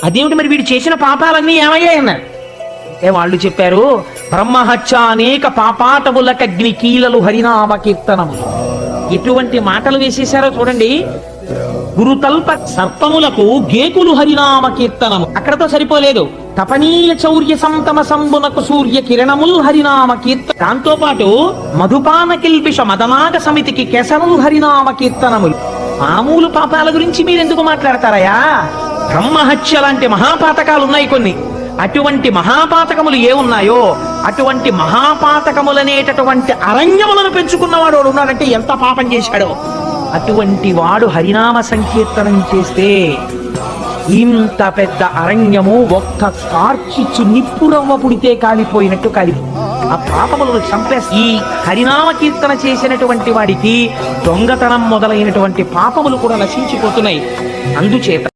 అదేమిటి మరి వీడు చేసిన పాపాలన్నీ ఏమయ్యాయన్నారు. వాళ్ళు చెప్పారు, బ్రహ్మహత్య అనేక పాపాటములకగ్ని కీలలు హరినామ కీర్తనము. ఎటువంటి మాటలు వేసేశారో చూడండి. గురుతల్ప సర్పములకు గేకులు హరినామ కీర్తనము. అక్కడతో సరిపోలేదు. తపనీయ చౌర్య సంతమ సంబునకు సూర్య కిరణముల్ హరినామ కీర్తన. దాంతో పాటు మధుపాన కిల్పిష మదనాగ సమితికి కేసముల్ హరినామ కీర్తనములు. మామూలు పాపాల గురించి మీరెందుకు మాట్లాడతారయా? బ్రహ్మహత్య లాంటి మహాపాతకాలు ఉన్నాయి కొన్ని. అటువంటి మహాపాతకములు ఏ ఉన్నాయో అటువంటి మహాపాతకములనేటటువంటి అరణ్యములను పెంచుకున్నవాడు ఉన్నాడంటే ఎంత పాపం చేశాడో. అటువంటి వాడు హరినామ సంకీర్తనం చేస్తే ఇంత పెద్ద అరణ్యము ఒక్క కార్చిచ్చు నిప్పురవ్వ పుడితే కాలిపోయినట్టు కాలిపో. ఆ పాపములను చంపేసి ఈ హరినామ కీర్తన చేసినటువంటి వాడికి దొంగతనం మొదలైనటువంటి పాపములు కూడా నశించిపోతున్నాయి. అందుచేత